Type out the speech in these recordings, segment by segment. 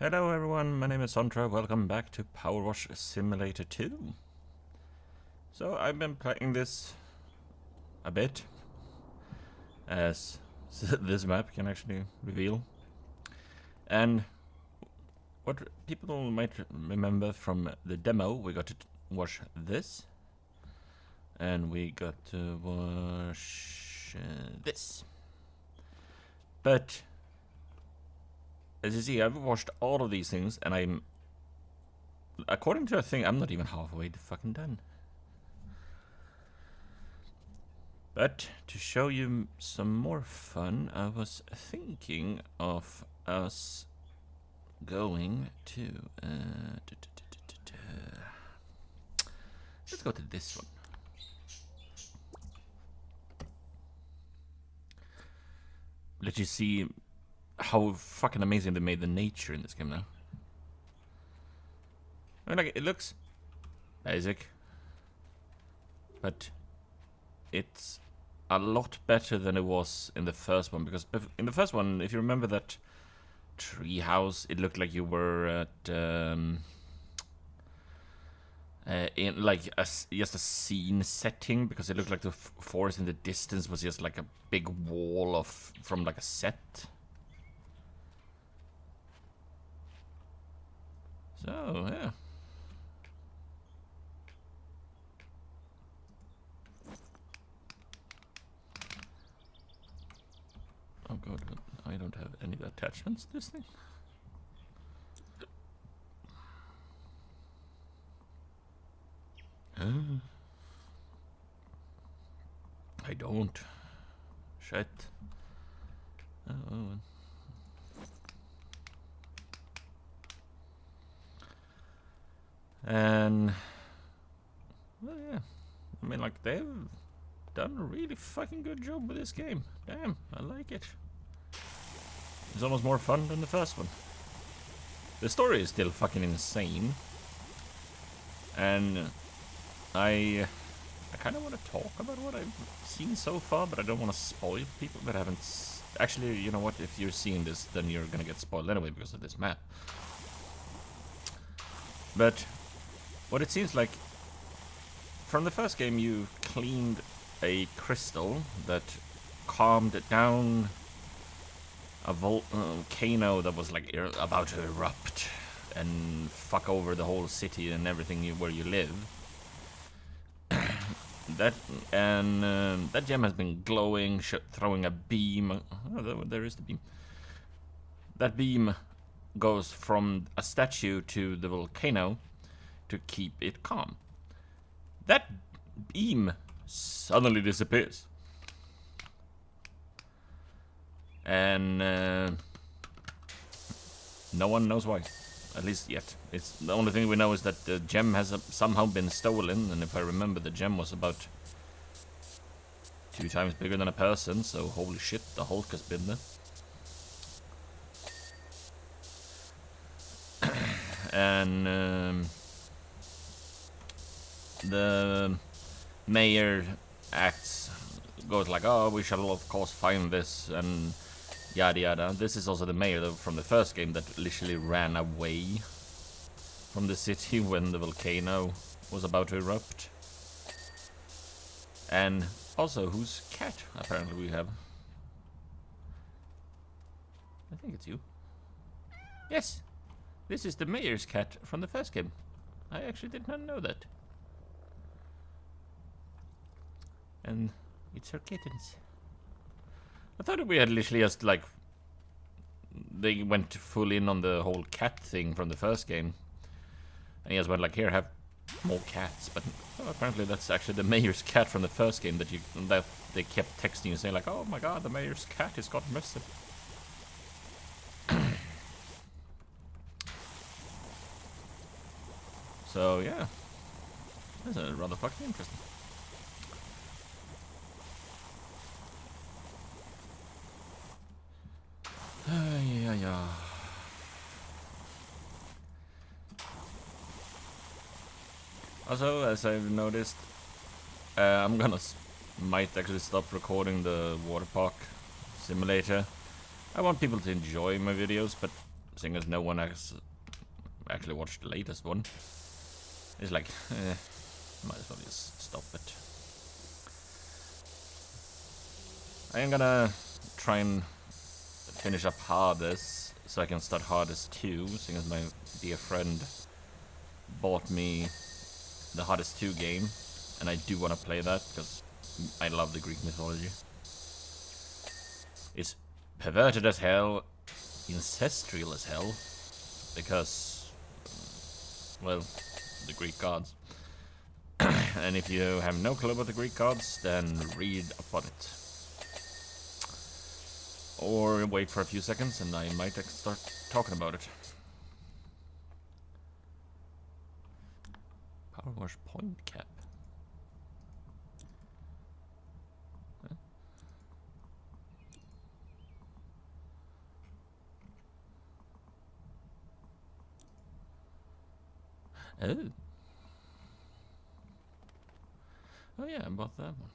Hello everyone, my name is Xontra, welcome back to Powerwash Simulator 2. So I've been playing this a bit, as this map can actually reveal. And what people might remember from the demo, we got to wash this. And we got to wash this. But as you see, I've washed all of these things, and I'm, according to a thing, I'm not even halfway fucking done. But to show you some more fun, I was thinking of us going to, let's go to this one. Let you see how fucking amazing they made the nature in this game now. I mean, like, it looks basic, but it's a lot better than it was in the first one, because in the first one, if you remember that tree house, it looked like you were at in like just a scene setting, because it looked like the forest in the distance was just like a big wall of from like a set. So, yeah. Oh god, I don't have any attachments to this thing. I don't. Shit. Oh. And well, yeah, I mean, like, they've done a really fucking good job with this game. Damn, I like it. It's almost more fun than the first one. The story is still fucking insane, and I kind of want to talk about what I've seen so far, but I don't want to spoil people that haven't. Actually, you know what? If you're seeing this, then you're gonna get spoiled anyway because of this map. But what it seems like, from the first game, you cleaned a crystal that calmed down a volcano that was like about to erupt and fuck over the whole city and everything where you live. That gem has been glowing, throwing a beam. Oh, there is the beam. That beam goes from a statue to the volcano to keep it calm. That beam suddenly disappears. And no one knows why. At least yet. It's the only thing we know is that the gem has somehow been stolen, and if I remember, the gem was about 2 times bigger than a person, so holy shit, the Hulk has been there. And the mayor goes like, oh, we shall of course find this, and yada yada. This is also the mayor from the first game that literally ran away from the city when the volcano was about to erupt. And also, whose cat apparently we have? I think it's you. Yes, this is the mayor's cat from the first game. I actually did not know that. And it's her kittens. I thought we had literally just like, they went full in on the whole cat thing from the first game, and he just went like, here, have more cats. But apparently that's actually the mayor's cat from the first game that they kept texting you saying like, oh my god, the mayor's cat has got missing. So yeah, that's rather fucking interesting. Yeah. Also, as I've noticed, I'm gonna might actually stop recording the water park simulator. I want people to enjoy my videos, but seeing as no one has actually watched the latest one, it's like, might as well just stop it. I am gonna try and finish up Hades so I can start Hades 2, seeing as my dear friend bought me the Hades 2 game, and I do want to play that because I love the Greek mythology. It's perverted as hell, ancestral as hell, because, well, the Greek gods. And if you have no clue about the Greek gods, then read up on it. Or wait for a few seconds and I might start talking about it. Powerwash point cap. Huh? Oh. Oh yeah, I bought that one.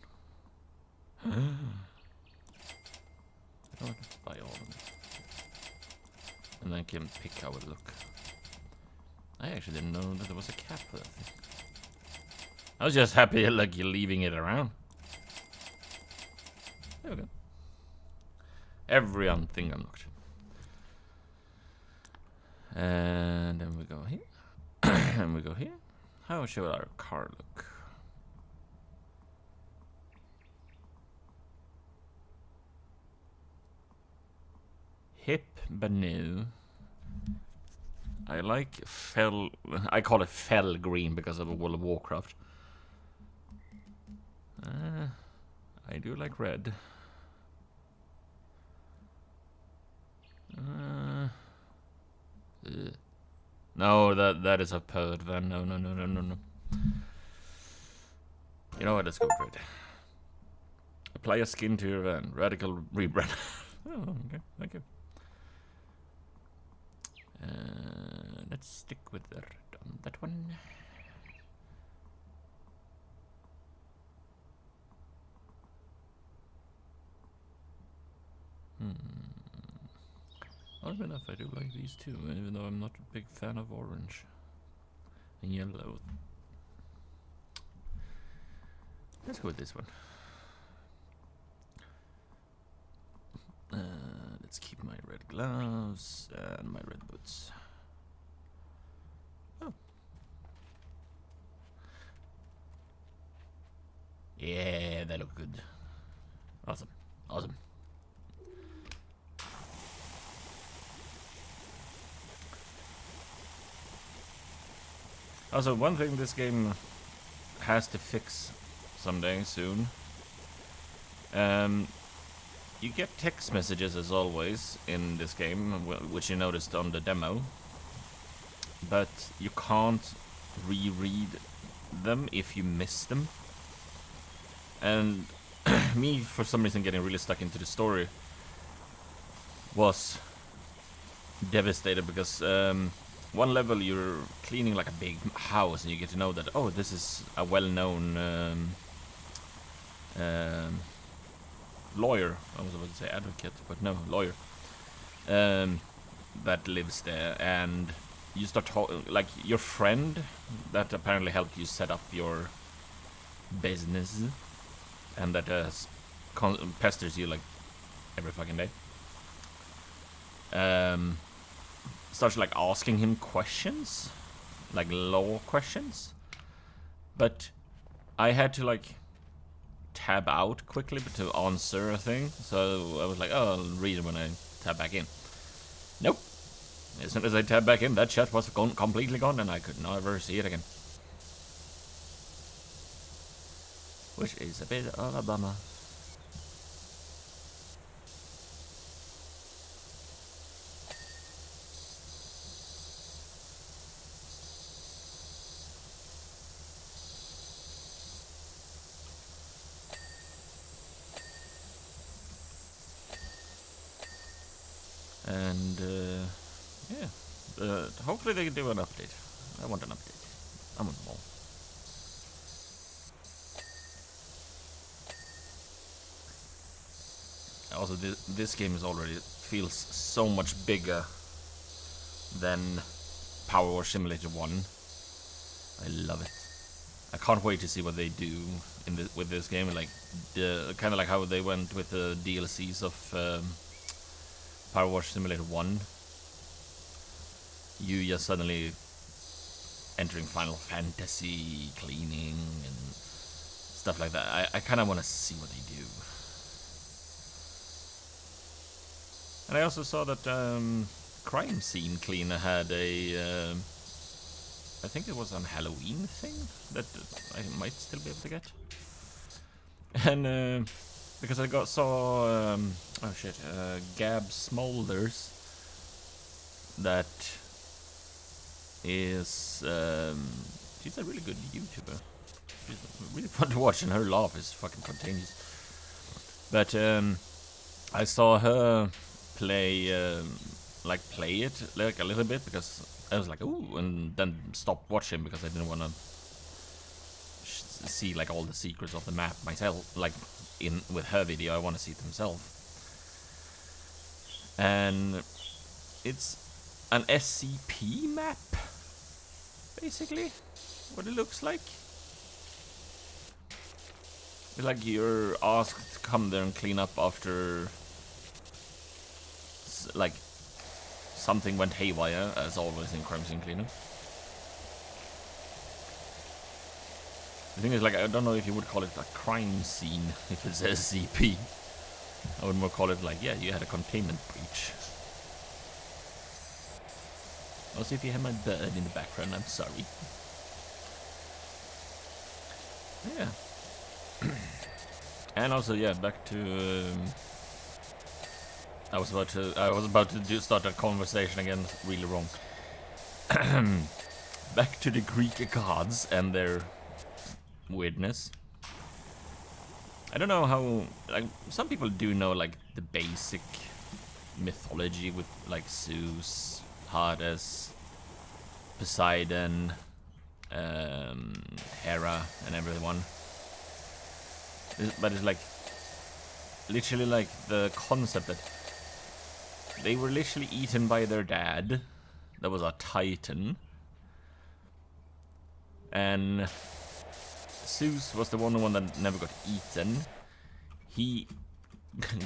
I don't have to buy all of them. And then I can pick how it look. I actually didn't know that there was a cap for that thing. I was just happy like you're leaving it around. There we go. Every thing unlocked. And then we go here. And we go here. How should our car look? Hip but new. I like fell. I call it fell green because of the World of Warcraft. I do like red. No, that is a purd. Then no. You know what? Let's go with red. Apply a skin to your van. Radical rebrand. Oh, okay, thank you. Let's stick with the red on that one. Odd enough, I do like these two, even though I'm not a big fan of orange and yellow. Let's go with this one. Let's keep my red gloves and my red boots. Oh. Yeah, they look good. Awesome. Awesome. Also, one thing this game has to fix someday soon. You get text messages as always in this game, which you noticed on the demo, but you can't reread them if you miss them. And me, for some reason, getting really stuck into the story was devastated because one level you're cleaning like a big house and you get to know that, oh, this is a well-known lawyer. I was about to say advocate, but no, lawyer. That lives there, and you start talking like your friend that apparently helped you set up your business, and that pesters you like every fucking day. Starts like asking him questions, like law questions, but I had to like tab out quickly to answer a thing, so I was like, oh, I'll read it when I tab back in. Nope. As soon as I tab back in, that chat was completely gone and I could never see it again. Which is a bit of a bummer. And yeah, hopefully they can do an update. I want an update. I want more. Also, this game is already feels so much bigger than Powerwash Simulator 1. I love it. I can't wait to see what they do with this game, like kind of like how they went with the DLCs of Powerwash Simulator 1. You just suddenly entering Final Fantasy, cleaning, and stuff like that. I kind of want to see what they do. And I also saw that Crime Scene Cleaner had a... I think it was on Halloween thing that I might still be able to get. And because I saw Gab Smolders, that is she's a really good YouTuber. She's really fun to watch, and her laugh is fucking contagious. But I saw her play it like a little bit, because I was like, ooh, and then stopped watching because I didn't want to see like all the secrets of the map myself. Like with her video, I want to see it myself. And it's an SCP map, basically, what it looks like. It's like you're asked to come there and clean up after like something went haywire, as always in Crime Scene Cleaner. The thing is, like, I don't know if you would call it a crime scene if it's SCP. I would more call it like, yeah, you had a containment breach. Also, if you have my bird in the background, I'm sorry. Yeah. And also, yeah, back to... I was about to start a conversation again, really wrong. Back to the Greek gods and their weirdness. I don't know how, like, some people do know, like, the basic mythology with, like, Zeus, Hades, Poseidon, Hera, and everyone. But it's like, literally like the concept that they were literally eaten by their dad, that was a titan, and Zeus was the one that never got eaten. He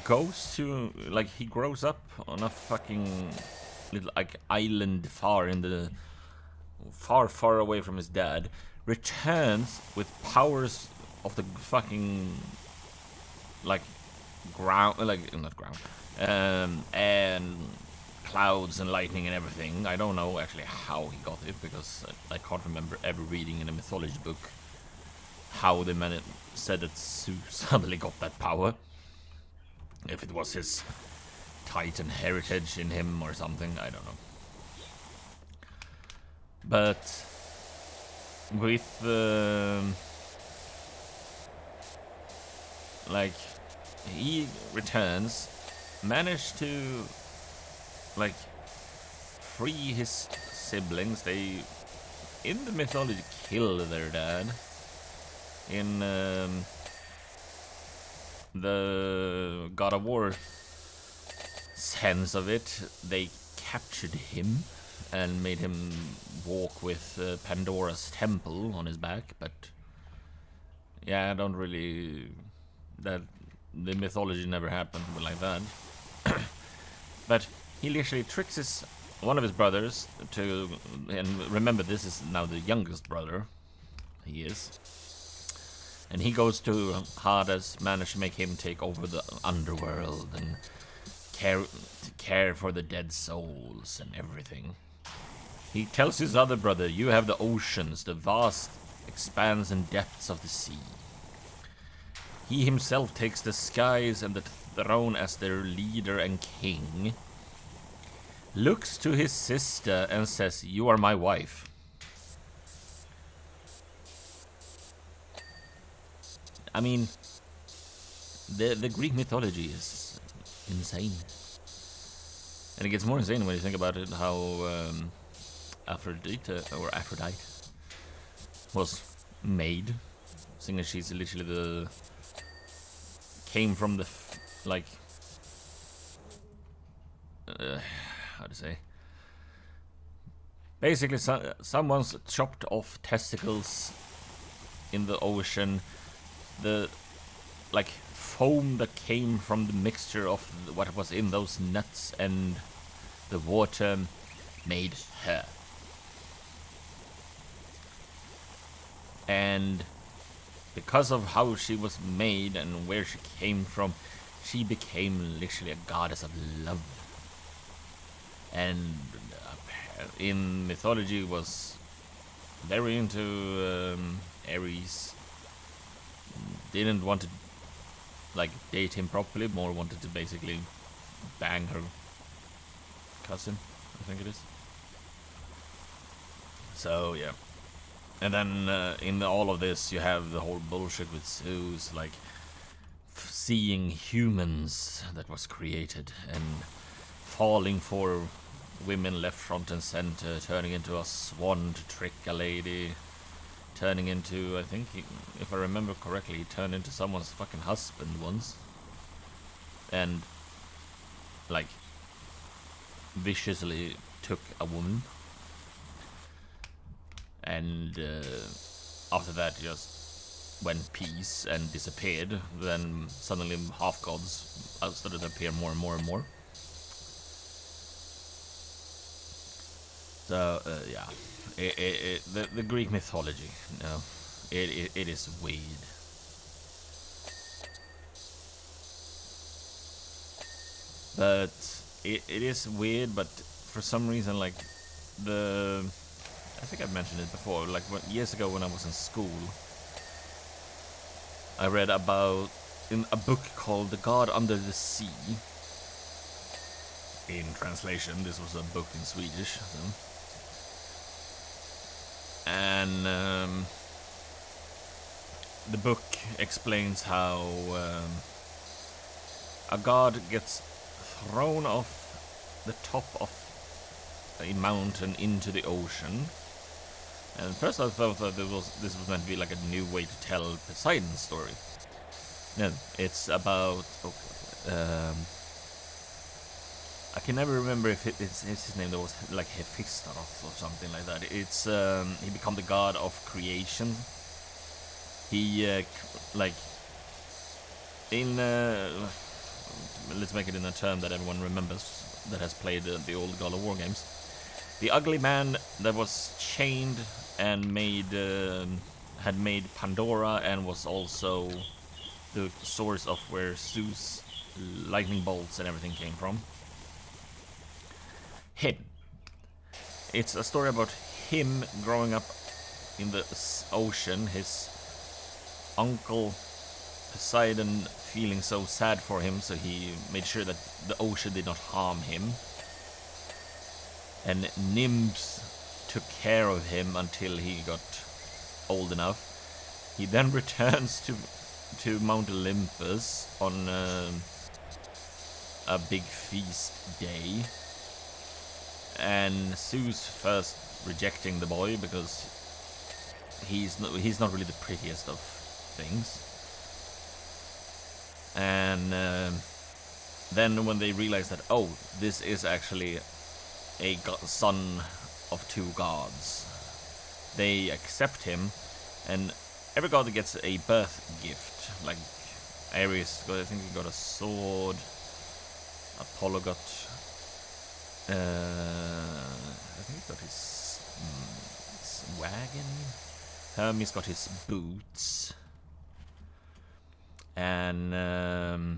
goes to, like, he grows up on a fucking little, like, island far away from his dad, returns with powers of the fucking, like, ground, like, not ground, and clouds and lightning and everything. I don't know actually how he got it, because I can't remember ever reading in a mythology book how they said that Zeus suddenly got that power. If it was his Titan heritage in him or something, I don't know. But with like, he returns, managed to, like, free his siblings. They, in the mythology, kill their dad. In the God of War sense of it, they captured him and made him walk with Pandora's temple on his back. But yeah, I don't really, that the mythology never happened like that. But he literally tricks one of his brothers to, and remember, this is now the youngest brother, he is, and he goes to Hades, manage to make him take over the underworld and care for the dead souls and everything. He tells his other brother, you have the oceans, the vast expanse and depths of the sea. He himself takes the skies and the throne as their leader and king. Looks to his sister and says, you are my wife. I mean, the Greek mythology is insane. And it gets more insane when you think about it, how Aphrodite was made. Seeing as she's literally came from the, how to say? Basically, someone's chopped off testicles in the ocean. The like foam that came from the mixture of what was in those nuts and the water made her. And because of how she was made and where she came from, she became literally a goddess of love. And in mythology was very into Ares. Didn't want to like date him properly, more wanted to basically bang her cousin, I think it is. So yeah. And then in all of this you have the whole bullshit with Zeus, like seeing humans that was created and falling for women left, front and center, turning into a swan to trick a lady, turning into, I think, if I remember correctly, he turned into someone's fucking husband once. And, like, viciously took a woman. And after that just went peace and disappeared. Then suddenly half-gods started to appear more and more and more. So, yeah. The Greek mythology, it is weird. But it is weird, but for some reason, like, I think I've mentioned it before, like, years ago when I was in school, I read about, in a book called The God Under the Sea. In translation, this was a book in Swedish, so. And the book explains how a god gets thrown off the top of a mountain into the ocean. And first I thought that this was meant to be like a new way to tell Poseidon's story. No, it's about... I can never remember if it's his name. There was like Hephaestus or something like that. It's he became the god of creation. He like in let's make it in a term that everyone remembers that has played the old God of War games. The ugly man that was chained and had made Pandora and was also the source of where Zeus' lightning bolts and everything came from. Him. It's a story about him growing up in the ocean, his uncle Poseidon feeling so sad for him, so he made sure that the ocean did not harm him. And nymphs took care of him until he got old enough. He then returns to Mount Olympus on a big feast day. And Zeus first rejecting the boy because he's not really the prettiest of things. And then when they realize that, oh, this is actually a son of two gods, they accept him, and every god gets a birth gift. Like Ares, I think he got a sword. Apollo got... I think he got his wagon. Hermes got his boots. And oh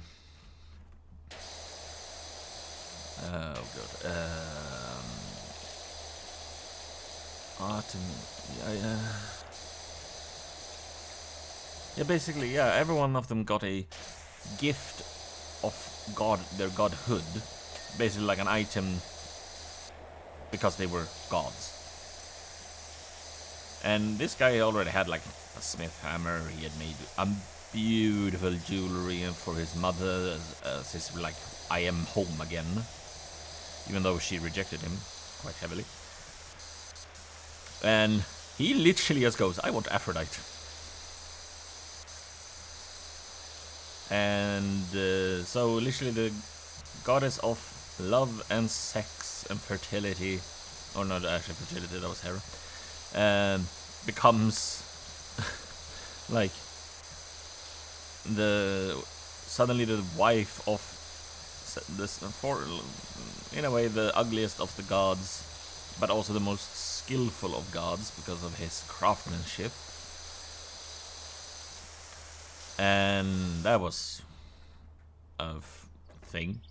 god. Yeah, basically, yeah, every one of them got a gift of their godhood. Basically like an item because they were gods. And this guy already had like a smith hammer. He had made a beautiful jewelry for his mother as his like, I am home again, even though she rejected him quite heavily. And he literally just goes, I want Aphrodite. And so literally the goddess of love and sex and fertility or not actually fertility, that was Hera, becomes like suddenly the wife of this, in a way, the ugliest of the gods, but also the most skillful of gods because of his craftsmanship. And that was a thing.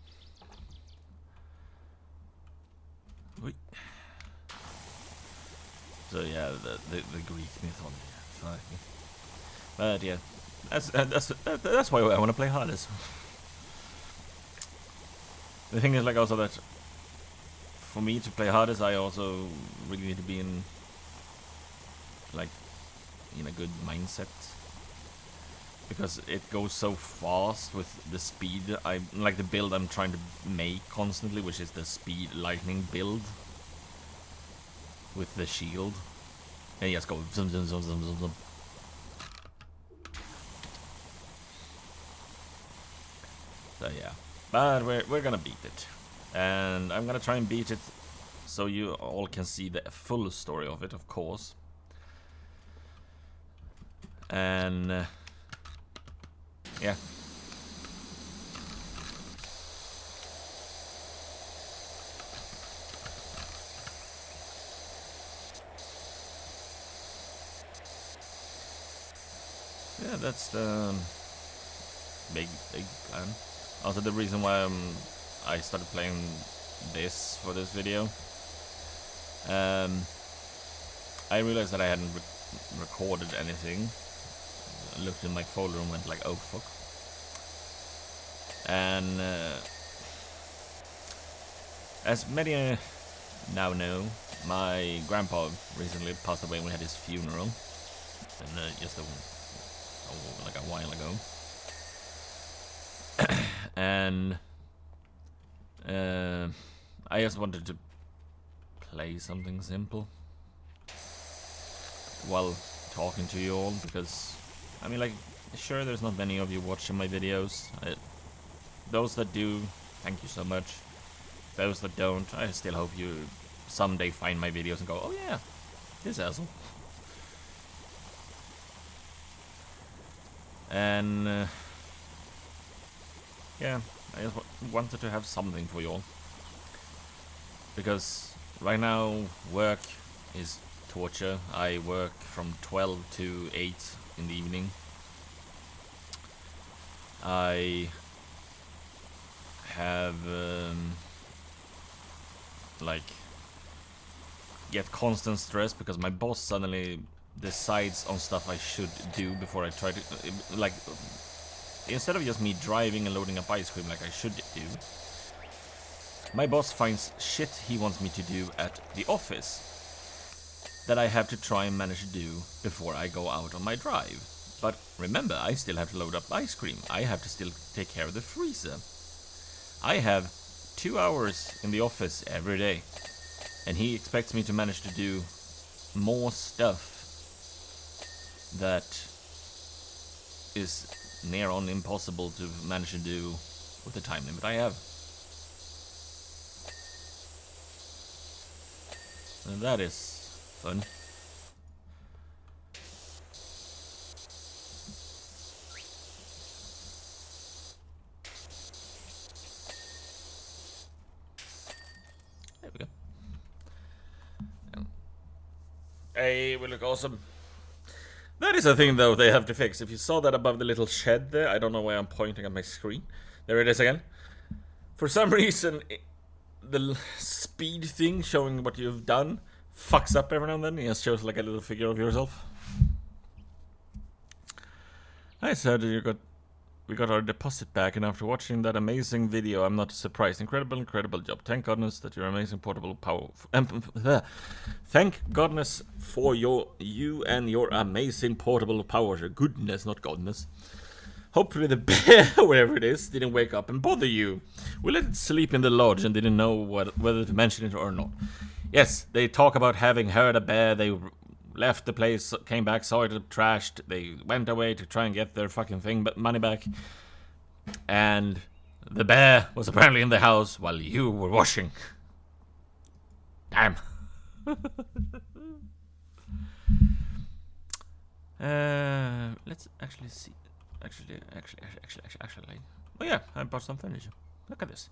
So yeah, the Greek mythology. But yeah, that's why I want to play Hades. The thing is, like, also that for me to play Hades, I also really need to be in a good mindset, because it goes so fast with the speed. I like the build I'm trying to make constantly, which is the speed lightning build with the shield, and you just go zoom zoom zoom zoom zoom zoom. So yeah, but we're gonna beat it, and I'm gonna try and beat it so you all can see the full story of it, of course. And yeah. Yeah, that's the big plan. Also, the reason why I started playing this for this video, I realized that I hadn't recorded anything. I looked in my folder and went like, oh fuck. And as many now know, my grandpa recently passed away when we had his funeral, and just like a while ago. And I just wanted to play something simple while talking to you all, because I mean, like, sure, there's not many of you watching my videos. Those that do, thank you so much. Those that don't, I still hope you someday find my videos and go, oh yeah, this asshole. And yeah, I just wanted to have something for you all, because right now work is torture. I work from 12 to 8 in the evening. I have get constant stress because my boss suddenly decides on stuff I should do before I try to, like, instead of just me driving and loading up ice cream like I should do, my boss finds shit he wants me to do at the office that I have to try and manage to do before I go out on my drive. But remember, I still have to load up ice cream. I have to still take care of the freezer. I have 2 hours in the office every day, and he expects me to manage to do more stuff that is near on impossible to manage to do with the time limit I have. And that is fun. There we go. Hey, we look awesome. That is a thing, though, they have to fix. If you saw that above the little shed there, I don't know why I'm pointing at my screen. There it is again. For some reason, the speed thing showing what you've done fucks up every now and then. It just shows like a little figure of yourself. I said we got our deposit back, and after watching that amazing video, I'm not surprised. Incredible job. Thank goodness that your amazing portable power. Thank goodness for you and your amazing portable power. Goodness, not godness. Hopefully the bear, wherever it is, didn't wake up and bother you. We let it sleep in the lodge and didn't know whether to mention it or not. Yes, they talk about having heard a bear. They left the place, came back, saw it trashed. They went away to try and get their fucking money back. And the bear was apparently in the house while you were washing. Damn. Let's actually see. Actually. Oh yeah, I bought some furniture. Look at this.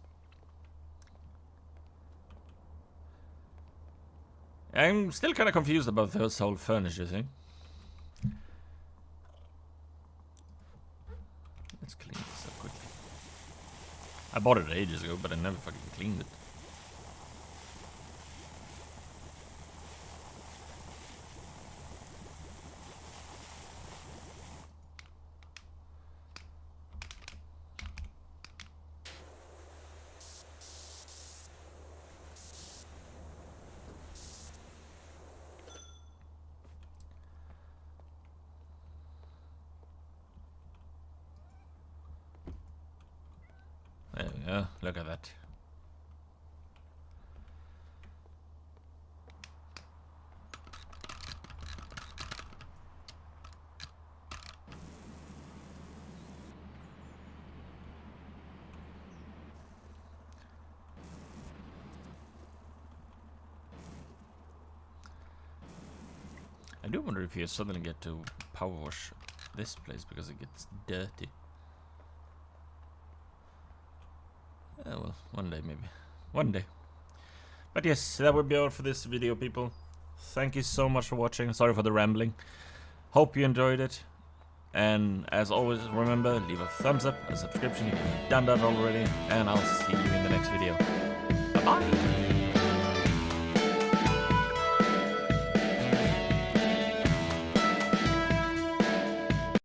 I'm still kind of confused about this whole furniture thing. Let's clean this up quickly. I bought it ages ago, but I never fucking cleaned it. There we go, look at that. I do wonder if you suddenly get to power wash this place because it gets dirty. Well, one day maybe. One day. But yes, that would be all for this video, people. Thank you so much for watching. Sorry for the rambling. Hope you enjoyed it. And as always, remember, leave a thumbs up, a subscription if you've done that already. And I'll see you in the next video. Bye-bye!